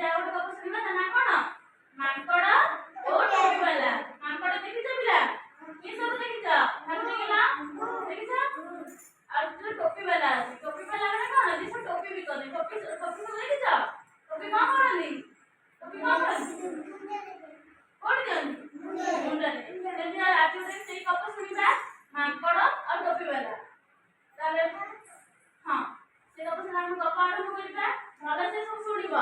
ଯାହା ଗୋଟେ ଗପ ଶୁଣିବା ତା ନାଁ କଣ? ମାଙ୍କଡ଼ ଓ ଟୋପିବାଲା। ମାଙ୍କଡ଼ ଦେଖିଛ ପିଲା? କିଏ ସବୁ ଦେଖିଛ? ହାତ ଦେଖେଇଲ। ଦେଖିଛ? ଆଉ ଯୋଉ ଟୋପିବାଲା ଅଛି, ଟୋପିବାଲା ମାନେ କଣ? ଯିଏ ସବୁ ଟୋପି ବିକନ୍ତି। ଟୋପି ସବୁ ଦେଖିଛ? ଟୋପି କଣ କରନ୍ତି? ଟୋପି କଣ କରନ୍ତି? କୋଉଠି ଦିଅନ୍ତି? ମୁଣ୍ଡରେ। ସେମିତି ଆଜି ଗୋଟେ ସେଇ ଗପ ଶୁଣିବା, ମାଙ୍କଡ଼ ଆଉ ଟୋପିବାଲା। ତାହେଲେ ହଁ, ସେ ଗପ ଶୁଣିବା ଆମେ ଗପ ଆରମ୍ଭ କରିବା। ଭଲସେ ସବୁ ଶୁଣିବ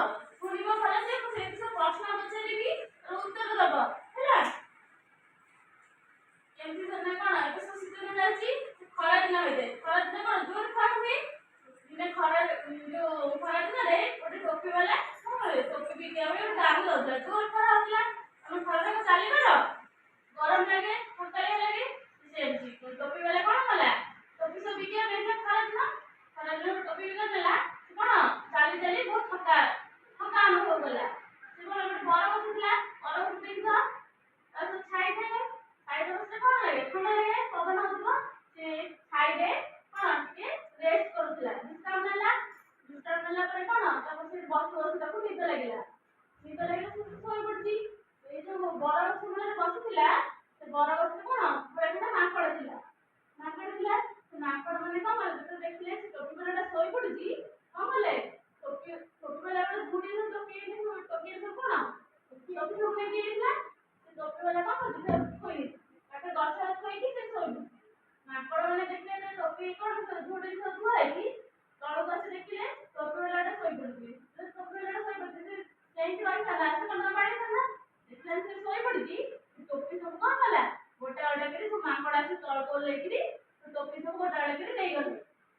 ଭଲସେ। ମୁଁ ସେଇଠି ସବୁ ପ୍ରଶ୍ନ ପଚାରିବି, ଉତ୍ତର ଦବ ହେଲା। ଏମିତି ଧରିଲେ କଣ, ଏବେ ସବୁ ଶୀତ ଦିନ ଯାଉଛି, ଖରା ଦିନ ହୋଇଥାଏ। ଖରା ଦିନ କଣ ଜୋର ଖରା ହୁଏ। ଦିନେ ଖରା ଯୋଉ ଖରା ଦିନରେ ଗୋଟେ ଟୋପିବାଲା କଣ କରେ, ଟୋପି ବିକିବା ପାଇଁ ଗୋଟେ ଗାଁକୁ ଯାଉଥିଲା। ଜୋର ଖରା ହଉଥିଲା। ଆମେ ଖରାରେ ଚାଲିବାର ଗରମ ଲାଗେ, ଥକାଳିଆ ଲାଗେ। ସେମିତି ଟୋପିବାଲା କଣ କଲା, ଟୋପି ସବୁ ବିକିବା ପାଇଁ ଖରା ଦିନ ଟୋପି ବିକା ଦେଲା। କଣ ଚାଲି ଚାଲି ବହୁତ ଥକା ଅନୁଭବ କଲା। ସେ କଣ ଗୋଟେ ବରଗଛ ଥିଲା, ବରଗଛ ଦେଖିଛ? ଆଉ ସବୁ ଛାଇ ଥାଏ, ଛାଇରେ ବସିଲେ କଣ ଲାଗେ, ଥଣ୍ଡା ଲାଗେ, ପବନ ହଉଥିବ। ସେ ଛାଇରେ କଣ ଟିକେ ରେଷ୍ଟ କରୁଥିଲା, ବିଶ୍ରାମ ନେଲା। ବିଶ୍ରାମ ନେଲା ପରେ କଣ, ତାକୁ ସେ ବସୁ ବସୁ ତାକୁ ନିଦ ଲାଗିଲା। ନିଦ ଲାଗିଲା ସେ ଶୋଇ ପଡିଛି। ଏଇ ଯୋଉ ବରଗଛ ମୂଳରେ ବସିଥିଲା, ସେ ବରଗଛରେ କଣ ଗୋଟେ ମାଙ୍କଡ଼ ଥିଲା। ସେ ମାଙ୍କଡ଼ ମାନେ କଣ କଲେ, ଯେତେବେଳେ ଦେଖିଲେ ସେ ଟୋପିବାଲାଟା ଶୋଇ ପଡିଛି, କଣ କଲେ, ଟୋପିବାଲା ଗୋଟେ ଟୋପି ସବୁ କଣ ଟୋପି ସବୁ ନେଇକି ଯାଇଥିଲା। ସେ ଟୋପିବାଲା କଣ କରୁଛି, ଶୋଇ ତାকে ଗଛରେ ଥୋଇକି ସେ ଶୋଇଛି। ମାଙ୍କଡ଼ ମାନେ ଦେଖିଲେ ଯେ ଟୋପି କଣ ଝୁଡ଼ି ଥୁଆ ହେଇଛି, ତଳକୁ ଆସି ଦେଖିଲେ ଟୋପିବାଲାଟା ଶୋଇ ପଡିଛି। ଟୋପିବାଲାଟା ଶୋଇ ପଡିଛି, ଯାଇକି ରହିଥାନ୍ତା, ସେ କଣ ବାଡ଼େଇଥାନ୍ତା। ଦେଖିଲା ସେ ଶୋଇ ପଡିଛି। ଟୋପି ସବୁ କଣ କଲା, ଗୋଟେ ଗୋଟେ କରି ସବୁ ମାଙ୍କଡ଼ ଆସି ତଳକୁ ଓହ୍ଲେଇକିରି ଟୋପି ସବୁ ଗୋଟେ ଗୋଟେ କରି ନେଇଗଲେ।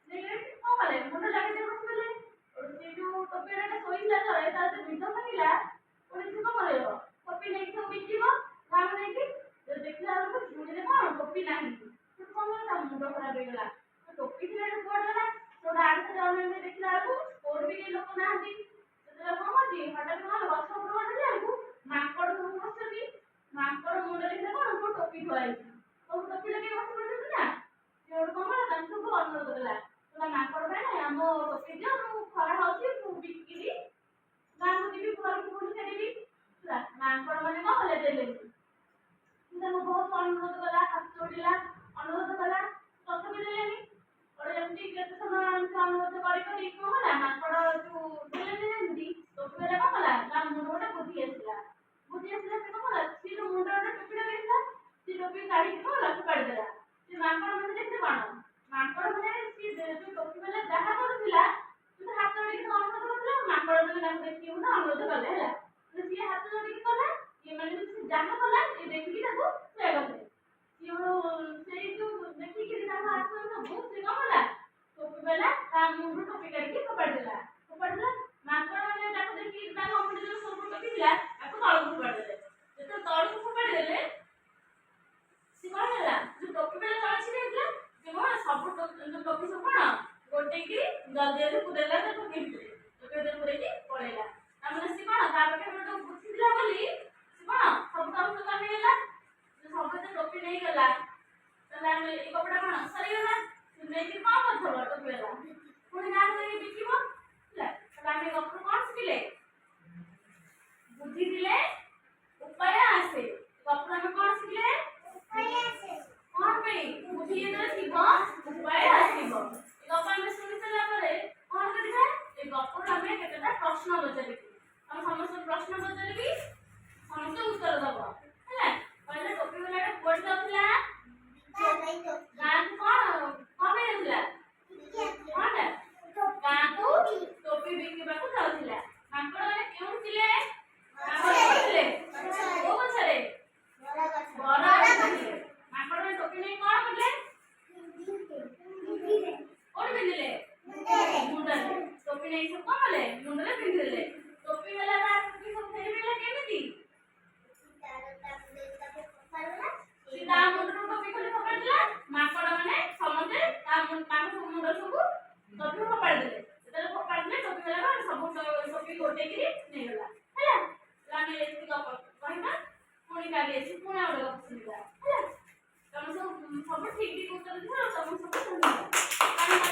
ନେଇଗଲେ କଣ କଲେ, ମୁଣ୍ଡ ଲାଗିଲେ ବସିଗଲେ। ସେ ଯୋଉ ଟୋପିବାଲାଟା ଶୋଇଥିଲା ତଳେ, ତାର ଯୋଉ ନିଦ ଭାଙ୍ଗିଲା, ପୁଣି ସେ କଣ କରିବ, ଟୋପି ନେଇକି ସବୁ ବିକିବ ଗାଁକୁ ନେଇକି। ଦେଖିଲା ବେଳକୁ ଝୁଡ଼ିରେ କଣ ଟୋପି ନାହିଁ। ସେ କଣ କଲା, ତା ମୁଣ୍ଡ ଖରାପ ହେଇଗଲା। ଟୋପି ଥିଲା କୁଆଡ଼େ ଗଲା। ଗୋଟେ ଆଡ଼େ ଅନେଇ ଦେଖିଲା ବେଳକୁ କୋଉଠି ବି କେହି ଲୋକ ନାହାନ୍ତି। ସେତେବେଳେ କଣ କରୁଛି, ହଠାତ୍ କଣ ଗଛ ଉପରକୁ ଅନେଇଲା ବେଳକୁ ମାଙ୍କଡ଼ ସବୁ ବସିଛନ୍ତି। ମାଙ୍କଡ଼ ମୁଣ୍ଡରେ ଦେଖିଲେ କଣ ସବୁ ଟୋପି ଥୁଆ ହେଇଛି। ସବୁ ଟୋପି ଲଗେଇ ବସି ପଡ଼ିଛନ୍ତି ନା। ସେ ଗୋଟେ କଣ କଲା, ତାଙ୍କୁ ସବୁ ଅନୁରୋଧ କଲା, ମାଙ୍କଡ଼ ଭାଇ ଆମ ଟୋପି ଦିଅ, ମୁଁ ଖରା ହଉଛି, ମୁଁ ବିକିରି ଗାଁକୁ ଯିବି, ଘରକୁ ପୁଣି ଫେରିବି। ମାଙ୍କଡ଼ ମାନେ କଣ କଲେ, ଦେଲେନି। ତାକୁ ବହୁତ ଅନୁରୋଧ କଲା, ହାତ ଯୋଡ଼ିଲା, ଅନୁରୋଧ କଲା, ତଥାପି ଦେଲେନି। ଏମିତି କେତେ ସମୟ ଅନୁରୋଧ କରି କରି କଣ ହେଲା, ମାଙ୍କଡ଼ ଯୋଉ ଦେଲେନି ଯେମିତି, ଟୋପିବାଲା କଣ କଲା, ତା ମୁଣ୍ଡ ଗୋଟେ ବୁଦ୍ଧି ଆସିଲା। ସେ କଣ କଲା, ସେ ଯୋଉ ମୁଣ୍ଡ ଗୋଟେ ଟୋପି ଲଗେଇଥିଲା, ସେ ଟୋପି କାଢିକି କଣ କଲା, ଫୋପାଡ଼ି ଦେଲା। ସେ ମାଙ୍କଡ଼ ମାନେ ଦେଖିଲେ କଣ, ମାଙ୍କଡ଼ ମାନେ ସିଏ ଯୋଉ ଟୋପିବାଲା ଯାହା କରୁଥିଲା, ସେ ହାତ ଯୋଡ଼ିକି ଅନୁରୋଧ କରୁଥିଲା, ମାଙ୍କଡ଼ ମାନେ ତାକୁ ଦେଖିକି ଗୋଟେ ଅନୁରୋଧ କଲେ ହେଲା। ସିଏ ହାତ ଯୋଡ଼ିକି କଲା, ଇଏ ମାନେ ସେ ଯାହା କଲା ଇଏ ଦେଖିକି ତାକୁ ସେୟା କଲେ। ସେଇ ଯୋଉ ଦେଖିକିରି ତାଙ୍କ ହାତ ସବୁ ସେ କଣ କଲା, ଟୋପିବାଲା ତା ମୁଣ୍ଡରୁ ଟୋପି କାଢିକି ଫୋପାଡ଼ି ଦେଲା। ମାଙ୍କଡ଼ ମାନେ ତାକୁ ଦେଖିକି ତା ମୁଣ୍ଡରେ ଯୋଉ ସବୁ ଟୋପି ଥିଲା ତାକୁ ତଳକୁ ଫୋପାଡ଼ି ଦେଲେ। ଯେତେବେଳେ ତଳକୁ ଫୋପାଡ଼ି ଦେଲେ, ସେ କଣ ହେଲା, ଯୋଉ ଟୋପିବାଲା ତଳେ ଛିଡ଼ା ହେଇଥିଲା, ସେ କଣ ସବୁ ଟୋପି ସବୁ କଣ ଗୋଟେଇକି ଜଲ୍ଦି ପୁରେଇଲା ତା ଟୋପି ଭିତରେ ପୁରେଇକି ପଳେଇଲା। ତାମାନେ ସେ କଣ, ତା ପାଖରେ ଗୋଟେ ବୁଦ୍ଧି ଥିଲା ବୋଲି ସେ କଣ ସବୁ କାମ କରିନେଇଗଲା। ସବୁ ଟୋପି ନେଇଗଲା। ତାହେଲେ ଆମେ ଏଇ କପଡ଼ା କଣ ସରିଗଲା। ନେଇକି କଣ କରିଥିବ ଟୋପିବାଲା, ପୁଣି ଗାଁକୁ ନେଇକି ବିକିବ ହେଲା। ତାହେଲେ ଆମେ ଗପରୁ କଣ ଶିଖିଲେ, ବୁଦ୍ଧି ଥିଲେ ଉପାୟ ଆସେ। ଗପରୁ ଆମେ କଣ ଶିଖିଲେ, କଣ ପାଇଁ, ବୁଦ୍ଧି ଯେତେବେଳେ ଥିବ ଉପାୟ ଆସିବ। ଏ ଗପ ଆମେ ଶୁଣି ସାରିଲା ପରେ କଣ କରିବା, ଏ ଗପରୁ ଆମେ କେତେଟା ପ୍ରଶ୍ନ ପଚାରିବୁ। ଆଉ ସମସ୍ତଙ୍କୁ ପ୍ରଶ୍ନ ପଚାରିବି, ସମସ୍ତେ ଉତ୍ତର ଦବ ହେଲା। କହିଲେ ଟୋପିବାଲାଟା କୁଆଡ଼େ ଯାଉଥିଲା, ଗାଁକୁ କଣ ପାଇଁ ଯାଉଥିଲା, ଗାଁକୁ ଟୋପି ବିକିବାକୁ ଯାଉଥିଲା। ମାଙ୍କଡ଼ ମାନେ କେଉଁଠି ଥିଲେ, ଥିଲେ କୋଉ ଗଛରେ, ବରଗଛରେ ଥିଲେ। ମାଙ୍କଡ଼ ମାନେ ଟୋପି ନେଇ କଣ କଲେ, କୋଉଠି ପିନ୍ଧିଲେ, ମୁଣ୍ଡରେ। ଟୋପି ନେଇ ସବୁ କଣ କଲେ, ମୁଣ୍ଡରେ ପିନ୍ଧିଦେଲେ। ଟୋପିବାଲା ତା ଟୋପି ସବୁ ଫେରିପାରିଲା କେମିତି, ସେ ତା ମୁଣ୍ଡରୁ ଟୋପି ଖୋଲି ଫୋପାଡ଼ି ଦେଲା। ମାଙ୍କଡ଼ ମାନେ ସମସ୍ତେ ତା ମୁଣ୍ଡ ସବୁ ଟୋପି ଫୋପାଡ଼ି ଦେଲେ। ଯେତେବେଳେ ଫୋପାଡ଼ି ଦେଲେ, ଟୋପିବାଲା ସବୁ ଟୋପି ଗୋଟେଇକିରି ନେଇଗଲା ହେଲା। ଆମେ ଏତିକି ଗପ କହିବା, ପୁଣି କାଲି ଆସି ପୁଣି ଆଉ ଗୋଟେ ଗପ ଶୁଣିବା ହେଲା। ତମେ ସବୁ ଠିକ ଉତ୍ତର ଦିଅ, ତମକୁ ସବୁ ଧନ୍ୟବାଦ।